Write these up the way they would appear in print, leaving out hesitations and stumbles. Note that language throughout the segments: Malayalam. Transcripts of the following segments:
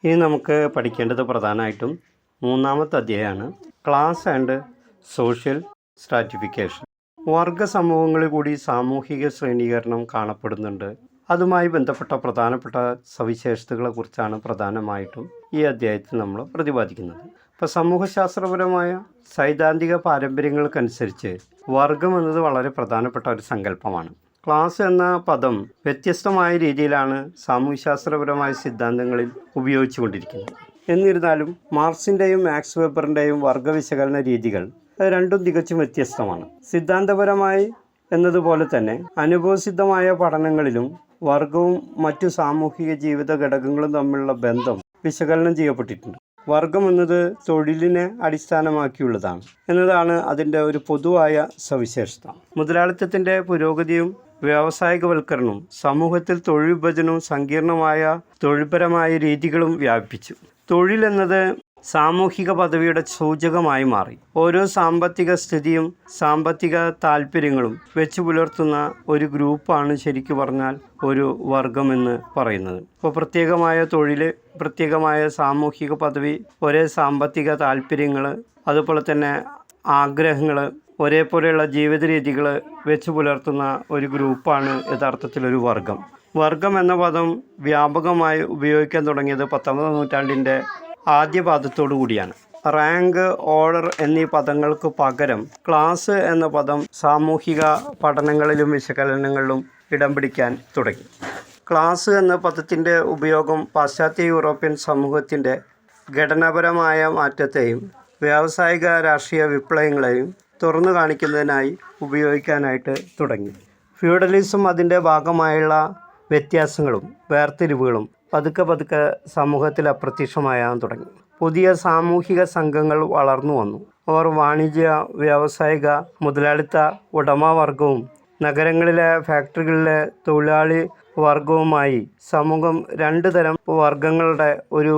ഇനി നമുക്ക് പഠിക്കേണ്ടത് പ്രധാനമായിട്ടും മൂന്നാമത്തെ അധ്യായമാണ് ക്ലാസ് ആൻഡ് സോഷ്യൽ സ്ട്രാറ്റിഫിക്കേഷൻ. വർഗ സമൂഹങ്ങളിൽ കൂടി സാമൂഹിക ശ്രേണീകരണം കാണപ്പെടുന്നുണ്ട്. അതുമായി ബന്ധപ്പെട്ട പ്രധാനപ്പെട്ട സവിശേഷതകളെക്കുറിച്ചാണ് പ്രധാനമായിട്ടും ഈ അധ്യായത്തിൽ നമ്മൾ പ്രതിപാദിക്കുന്നത്. ഇപ്പോൾ സമൂഹശാസ്ത്രപരമായ സൈദ്ധാന്തിക പാരമ്പര്യങ്ങൾക്കനുസരിച്ച് വർഗം എന്നത് വളരെ പ്രധാനപ്പെട്ട ഒരു സങ്കല്പമാണ്. ക്ലാസ് എന്ന പദം വ്യത്യസ്തമായ രീതിയിലാണ് സാമൂഹ്യശാസ്ത്രപരമായ സിദ്ധാന്തങ്ങളിൽ ഉപയോഗിച്ചുകൊണ്ടിരിക്കുന്നത്. എന്നിരുന്നാലും മാർക്സിൻ്റെയും മാക്സ് വെബറിൻ്റെയും വർഗവിശകലന രീതികൾ രണ്ടും തികച്ചും വ്യത്യസ്തമാണ്. സിദ്ധാന്തപരമായി എന്നതുപോലെ തന്നെ അനുഭവസിദ്ധമായ പഠനങ്ങളിലും വർഗവും മറ്റു സാമൂഹിക ജീവിത ഘടകങ്ങളും തമ്മിലുള്ള ബന്ധം വിശകലനം ചെയ്യപ്പെട്ടിട്ടുണ്ട്. വർഗം എന്നത് തൊഴിലിനെ അടിസ്ഥാനമാക്കിയുള്ളതാണ് എന്നതാണ് അതിൻ്റെ ഒരു പൊതുവായ സവിശേഷത. മുതലാളിത്തത്തിൻ്റെ പുരോഗതിയും വ്യാവസായികവൽക്കരണവും സമൂഹത്തിൽ തൊഴിൽ വിഭജനവും സങ്കീർണമായ തൊഴിൽപരമായ രീതികളും വ്യാപിപ്പിച്ചു. തൊഴിൽ എന്നത് സാമൂഹിക പദവിയുടെ സൂചകമായി മാറി. ഓരോ സാമ്പത്തിക സ്ഥിതിയും സാമ്പത്തിക താല്പര്യങ്ങളും വെച്ച് പുലർത്തുന്ന ഒരു ഗ്രൂപ്പാണ് ശരിക്കു പറഞ്ഞാൽ ഒരു വർഗമെന്ന് പറയുന്നത്. ഇപ്പോൾ പ്രത്യേകമായ തൊഴിൽ, പ്രത്യേകമായ സാമൂഹിക പദവി, ഒരേ സാമ്പത്തിക താല്പര്യങ്ങൾ, അതുപോലെ തന്നെ ആഗ്രഹങ്ങൾ, ഒരേപോലെയുള്ള ജീവിത രീതികൾ വെച്ച് പുലർത്തുന്ന ഒരു ഗ്രൂപ്പാണ് യഥാർത്ഥത്തിലൊരു വർഗം. വർഗം എന്ന പദം വ്യാപകമായി ഉപയോഗിക്കാൻ തുടങ്ങിയത് 19ാം നൂറ്റാണ്ടിൻ്റെ ആദ്യ പാദത്തോടു കൂടിയാണ്. റാങ്ക്, ഓർഡർ എന്നീ പദങ്ങൾക്ക് പകരം ക്ലാസ് എന്ന പദം സാമൂഹിക പഠനങ്ങളിലും വിശകലനങ്ങളിലും ഇടം പിടിക്കാൻ തുടങ്ങി. ക്ലാസ് എന്ന പദത്തിൻ്റെ ഉപയോഗം പാശ്ചാത്യ യൂറോപ്യൻ സമൂഹത്തിൻ്റെ ഘടനാപരമായ മാറ്റത്തെയും വ്യാവസായിക രാഷ്ട്രീയ വിപ്ലവങ്ങളെയും തുറന്നു കാണിക്കുന്നതിനായി ഉപയോഗിക്കാനായിട്ട് തുടങ്ങി. ഫ്യൂഡലിസം അതിൻ്റെ ഭാഗമായുള്ള വ്യത്യാസങ്ങളും വേർതിരിവുകളും പതുക്കെ സമൂഹത്തിൽ അപ്രത്യക്ഷമാകാൻ തുടങ്ങി. പുതിയ സാമൂഹിക സംഘങ്ങൾ വളർന്നു വന്നു. അവർ വാണിജ്യ, വ്യാവസായിക, മുതലാളിത്ത ഉടമവർഗവും നഗരങ്ങളിലെ ഫാക്ടറികളിലെ തൊഴിലാളി വർഗവുമായി സമൂഹം രണ്ടു തരം വർഗങ്ങളുടെ ഒരു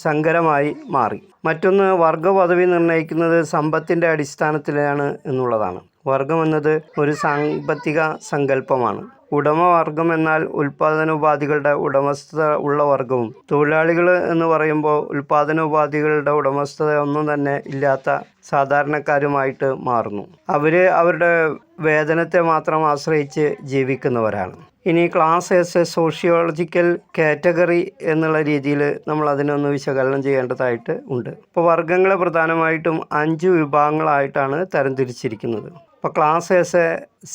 സങ്കരമായി മാറി. മറ്റൊന്ന്, വർഗ പദവി നിർണ്ണയിക്കുന്നത് സമ്പത്തിൻ്റെ അടിസ്ഥാനത്തിലാണ് എന്നുള്ളതാണ്. വർഗം എന്നത് ഒരു സാമ്പത്തിക സങ്കല്പമാണ്. ഉടമവർഗം എന്നാൽ ഉൽപ്പാദനോപാധികളുടെ ഉടമസ്ഥത ഉള്ള വർഗവും, തൊഴിലാളികൾ എന്ന് പറയുമ്പോൾ ഉൽപ്പാദനോപാധികളുടെ ഉടമസ്ഥത ഒന്നും തന്നെ ഇല്ലാത്ത സാധാരണക്കാരുമായിട്ട് മാറുന്നു. അവർ അവരുടെ വേതനത്തെ മാത്രം ആശ്രയിച്ച് ജീവിക്കുന്നവരാണ്. ഇനി class as a sociological category എന്നുള്ള രീതിയിൽ നമ്മൾ അതിനൊന്ന് വിശകലനം ചെയ്യേണ്ടതായിട്ട് ഉണ്ട്. ഇപ്പോൾ വർഗങ്ങളെ പ്രധാനമായിട്ടും 5 വിഭാഗങ്ങളായിട്ടാണ് തരംതിരിച്ചിരിക്കുന്നത്. ഇപ്പോൾ class as A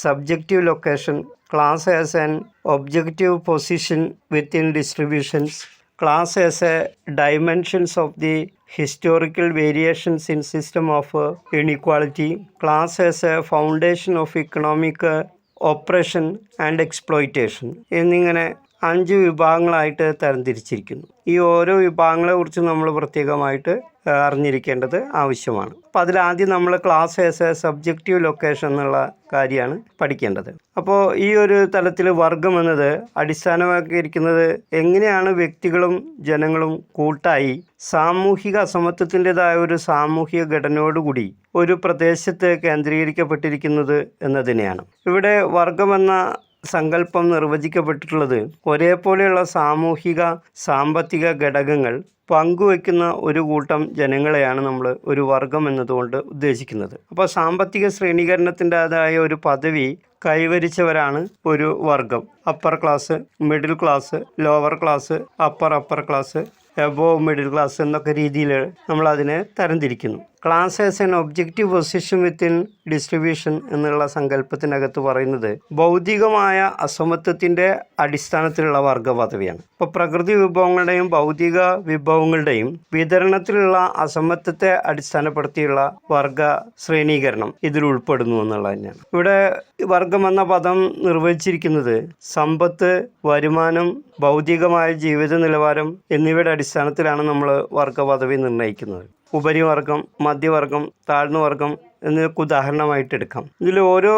subjective location, class as an objective position within distributions, class as a dimensions of the historical variations in system of inequality, class as a foundation of economic oppression and exploitation എന്നിങ്ങനെ 5 വിഭാഗങ്ങളായിട്ട് തരംതിരിച്ചിരിക്കുന്നു. ഈ ഓരോ വിഭാഗങ്ങളെക്കുറിച്ച് നമ്മൾ പ്രത്യേകമായിട്ട് അറിഞ്ഞിരിക്കേണ്ടത് ആവശ്യമാണ്. അപ്പോൾ അതിലാദ്യം നമ്മൾ class as A subjective location എന്നുള്ള കാര്യമാണ് പഠിക്കേണ്ടത്. അപ്പോൾ ഈ ഒരു തലത്തിൽ വർഗം എന്നത് അടിസ്ഥാനമാക്കിയിരിക്കുന്നത് എങ്ങനെയാണ് വ്യക്തികളും ജനങ്ങളും കൂട്ടായി സാമൂഹിക അസമത്വത്തിൻ്റെതായ ഒരു സാമൂഹിക ഘടനയോടുകൂടി ഒരു പ്രദേശത്ത് കേന്ദ്രീകരിക്കപ്പെട്ടിരിക്കുന്നത് എന്നതിനെയാണ്. ഇവിടെ വർഗമെന്ന സങ്കല്പം നിർവചിക്കപ്പെട്ടിട്ടുള്ളത് ഒരേപോലെയുള്ള സാമൂഹിക സാമ്പത്തിക ഘടകങ്ങൾ പങ്കുവയ്ക്കുന്ന ഒരു കൂട്ടം ജനങ്ങളെയാണ് നമ്മൾ ഒരു വർഗം എന്നതുകൊണ്ട് ഉദ്ദേശിക്കുന്നത്. അപ്പോൾ സാമ്പത്തിക ശ്രേണീകരണത്തിൻ്റെതായ ഒരു പദവി കൈവരിച്ചവരാണ് ഒരു വർഗം. Upper class, middle class, lower class, upper class, above middle class എന്നൊക്കെ രീതിയിൽ നമ്മളതിനെ തരംതിരിക്കുന്നു. Class as an objective position within distribution എന്നുള്ള സങ്കല്പത്തിനകത്ത് പറയുന്നത് ഭൗതികമായ അസമത്വത്തിൻ്റെ അടിസ്ഥാനത്തിലുള്ള വർഗ പദവിയാണ്. ഇപ്പോൾ പ്രകൃതി വിഭവങ്ങളുടെയും ഭൗതിക വിഭവങ്ങളുടെയും വിതരണത്തിലുള്ള അസമത്വത്തെ അടിസ്ഥാനപ്പെടുത്തിയുള്ള വർഗ ശ്രേണീകരണം ഇതിൽ ഉൾപ്പെടുന്നു എന്നുള്ളത് തന്നെയാണ്. ഇവിടെ വർഗം എന്ന പദം നിർവചിച്ചിരിക്കുന്നത് സമ്പത്ത്, വരുമാനം, ഭൗതികമായ ജീവിത നിലവാരം എന്നിവയുടെ അടിസ്ഥാനത്തിലാണ് നമ്മൾ വർഗ പദവി നിർണ്ണയിക്കുന്നത്. ഉപരിവർഗം, മധ്യവർഗം, താഴ്ന്ന വർഗം എന്നൊക്കെ ഉദാഹരണമായിട്ട് എടുക്കാം. ഇതിൽ ഓരോ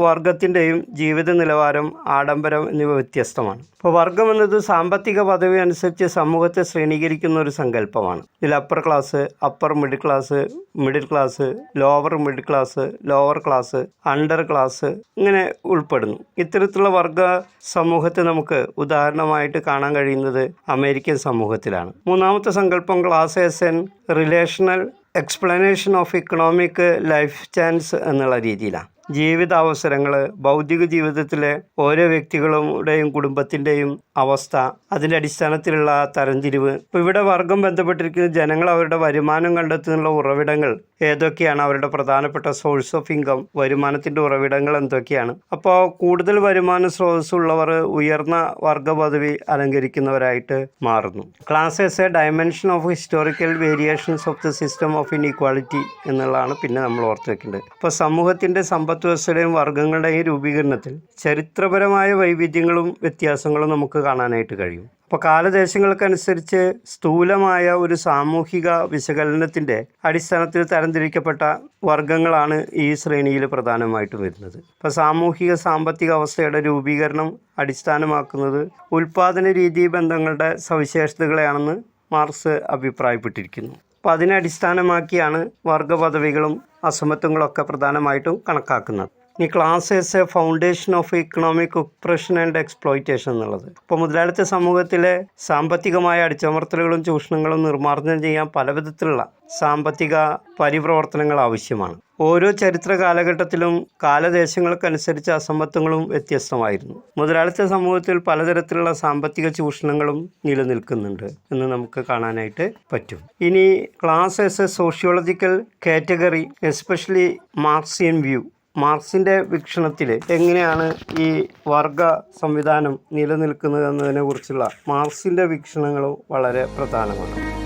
വർഗത്തിൻ്റെയും ജീവിത നിലവാരം, ആഡംബരം എന്നിവ വ്യത്യസ്തമാണ്. ഇപ്പോൾ വർഗം എന്നത് സാമ്പത്തിക പദവി അനുസരിച്ച് സമൂഹത്തെ ശ്രേണീകരിക്കുന്ന ഒരു സങ്കല്പമാണ്. ഇതിൽ upper class, upper middle class, middle class, lower middle class, lower class, under class ഇങ്ങനെ ഉൾപ്പെടുന്നു. ഇത്തരത്തിലുള്ള വർഗ സമൂഹത്തെ നമുക്ക് ഉദാഹരണമായിട്ട് കാണാൻ കഴിയുന്നത് അമേരിക്കൻ സമൂഹത്തിലാണ്. മൂന്നാമത്തെ സങ്കല്പം class as N relational explanation of economic life chance എന്നുള്ള രീതിയിലാണ്. ജീവിതാവസരങ്ങൾ, ഭൗതിക ജീവിതത്തിലെ ഓരോ വ്യക്തികളുടെയും കുടുംബത്തിൻ്റെയും അവസ്ഥ, അതിൻ്റെ അടിസ്ഥാനത്തിലുള്ള തരംതിരിവ്. ഇപ്പോൾ ഇവിടെ വർഗം ബന്ധപ്പെട്ടിരിക്കുന്ന ജനങ്ങൾ അവരുടെ വരുമാനം കണ്ടെത്തുന്നുള്ള ഉറവിടങ്ങൾ ഏതൊക്കെയാണ്, അവരുടെ പ്രധാനപ്പെട്ട സോഴ്സ് ഓഫ് ഇൻകം, വരുമാനത്തിൻ്റെ ഉറവിടങ്ങൾ എന്തൊക്കെയാണ്. അപ്പോൾ കൂടുതൽ വരുമാന സ്രോതസ്സുള്ളവർ ഉയർന്ന വർഗ പദവി അലങ്കരിക്കുന്നവരായിട്ട് മാറുന്നു. Class as A dimension of historical variations of the system of inequality എന്നുള്ളതാണ് പിന്നെ നമ്മൾ ഓർത്ത് വെക്കേണ്ടത്. അപ്പോൾ സമൂഹത്തിൻ്റെ സമ്പത്ത് വ്യവസ്ഥയുടെയും വർഗങ്ങളുടെയും രൂപീകരണത്തിൽ ചരിത്രപരമായ വൈവിധ്യങ്ങളും വ്യത്യാസങ്ങളും നമുക്ക് കാണാനായിട്ട് കഴിയും. അപ്പോൾ കാലദേശങ്ങൾക്കനുസരിച്ച് സ്ഥൂലമായ ഒരു സാമൂഹിക വിശകലനത്തിൻ്റെ അടിസ്ഥാനത്തിൽ തരംതിരിക്കപ്പെട്ട വർഗങ്ങളാണ് ഈ ശ്രേണിയിൽ പ്രധാനമായിട്ടും വരുന്നത്. ഇപ്പോൾ സാമൂഹിക സാമ്പത്തിക അവസ്ഥയുടെ രൂപീകരണം അടിസ്ഥാനമാക്കുന്നത് ഉൽപ്പാദന രീതി ബന്ധങ്ങളുടെ സവിശേഷതകളെയാണെന്ന് മാർക്സ് അഭിപ്രായപ്പെട്ടിരിക്കുന്നു. അപ്പോൾ അതിനെ അടിസ്ഥാനമാക്കിയാണ് വർഗ പദവികളും അസമത്വങ്ങളൊക്കെ പ്രധാനമായിട്ടും കണക്കാക്കുന്നത്. ഇനി class as A foundation of economic oppression and exploitation എന്നുള്ളത്. ഇപ്പോൾ മുതലാളിത്ത സമൂഹത്തിലെ സാമ്പത്തികമായ അടിച്ചമർത്തലുകളും ചൂഷണങ്ങളും നിർമ്മാർജ്ജനം ചെയ്യാൻ പലവിധത്തിലുള്ള സാമ്പത്തിക പരിപ്രവർത്തനങ്ങൾ ആവശ്യമാണ്. ഓരോ ചരിത്ര കാലഘട്ടത്തിലും കാലദേശങ്ങൾക്കനുസരിച്ച് അസമത്വങ്ങളും വ്യത്യസ്തമായിരുന്നു. മുതലാളിത്ത സമൂഹത്തിൽ പലതരത്തിലുള്ള സാമ്പത്തിക ചൂഷണങ്ങളും നിലനിൽക്കുന്നുണ്ട് എന്ന് നമുക്ക് കാണാനായിട്ട് പറ്റും. ഇനി class as a sociological category, especially Marxian view, മാർക്സിൻ്റെ വീക്ഷണത്തിൽ എങ്ങനെയാണ് ഈ വർഗ സംവിധാനം നിലനിൽക്കുന്നത് എന്നതിനെക്കുറിച്ചുള്ള മാർക്സിൻ്റെ വീക്ഷണങ്ങളും വളരെ പ്രധാനമാണ്.